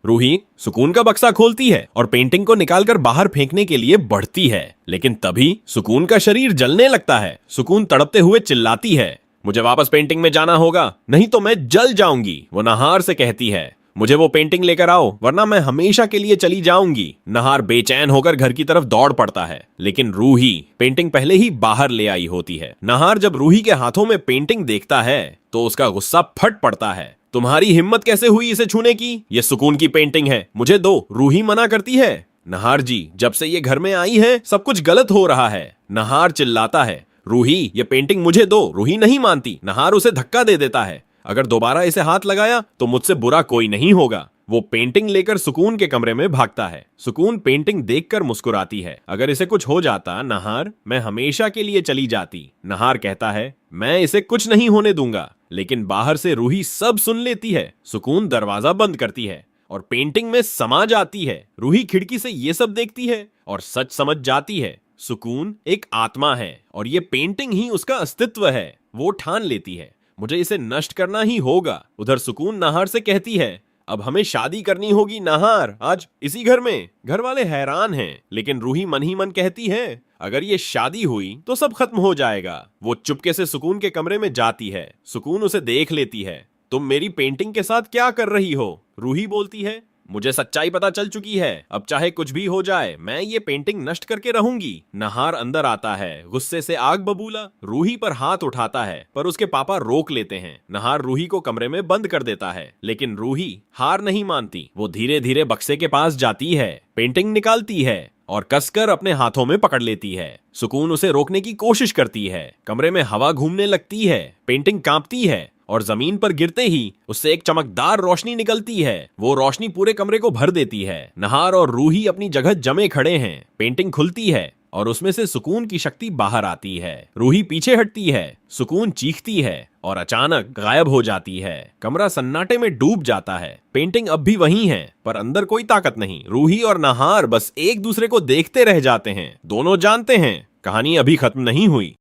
रूही सुकून का बक्सा खोलती है और पेंटिंग को निकालकर बाहर फेंकने के लिए बढ़ती है, लेकिन तभी सुकून का शरीर जलने लगता है। सुकून तड़पते हुए चिल्लाती है, मुझे वापस पेंटिंग में जाना होगा, नहीं तो मैं जल जाऊंगी। वो नहार से कहती है, मुझे वो पेंटिंग लेकर आओ वरना मैं हमेशा के लिए चली जाऊंगी। नहार बेचैन होकर घर की तरफ दौड़ पड़ता है, लेकिन रूही पेंटिंग पहले ही बाहर ले आई होती है। नहार जब रूही के हाथों में पेंटिंग देखता है तो उसका गुस्सा फट पड़ता है। तुम्हारी हिम्मत कैसे हुई इसे छूने की? ये सुकून की पेंटिंग है, मुझे दो। रूही मना करती है। नहार जी, जब से ये घर में आई है सब कुछ गलत हो रहा है। नहार चिल्लाता है, रूही ये पेंटिंग मुझे दो। रूही नहीं मानती। नहार उसे धक्का दे देता है, अगर दोबारा इसे हाथ लगाया तो मुझसे बुरा कोई नहीं होगा। वो पेंटिंग लेकर सुकून के कमरे में भागता है। सुकून पेंटिंग देखकर मुस्कुराती है, अगर इसे कुछ हो जाता नहार, मैं हमेशा के लिए चली जाती। नहार कहता है, मैं इसे कुछ नहीं होने दूंगा, लेकिन बाहर से रूही सब सुन लेती है। सुकून दरवाजा बंद करती है और पेंटिंग में समा जाती है। रूही खिड़की से ये सब देखती है और सच समझ जाती है, सुकून एक आत्मा है और ये पेंटिंग ही उसका अस्तित्व है। वो ठान लेती है, मुझे इसे नष्ट करना ही होगा। उधर सुकून नहार से कहती है, अब हमें शादी करनी होगी नहार, आज इसी घर में। घर वाले हैरान हैं, लेकिन रूही मन ही मन कहती है, अगर ये शादी हुई तो सब खत्म हो जाएगा। वो चुपके से सुकून के कमरे में जाती है। सुकून उसे देख लेती है। तुम मेरी पेंटिंग के साथ क्या कर रही हो? रूही बोलती है, मुझे सच्चाई पता चल चुकी है, अब चाहे कुछ भी हो जाए मैं ये पेंटिंग नष्ट करके रहूंगी। नहार अंदर आता है, गुस्से से आग बबूला। रूही पर हाथ उठाता है, पर उसके पापा रोक लेते हैं। नहार रूही को कमरे में बंद कर देता है, लेकिन रूही हार नहीं मानती। वो धीरे धीरे बक्से के पास जाती है, पेंटिंग निकालती है और कसकर अपने हाथों में पकड़ लेती है। सुकून उसे रोकने की कोशिश करती है। कमरे में हवा घूमने लगती है, पेंटिंग कांपती है और जमीन पर गिरते ही उससे एक चमकदार रोशनी निकलती है। वो रोशनी पूरे कमरे को भर देती है। नहार और रूही अपनी जगह जमे खड़े हैं। पेंटिंग खुलती है और उसमें से सुकून की शक्ति बाहर आती है। रूही पीछे हटती है, सुकून चीखती है और अचानक गायब हो जाती है। कमरा सन्नाटे में डूब जाता है। पेंटिंग अब भी वही है, पर अंदर कोई ताकत नहीं। रूही और नहार बस एक दूसरे को देखते रह जाते हैं। दोनों जानते हैं कहानी अभी खत्म नहीं हुई।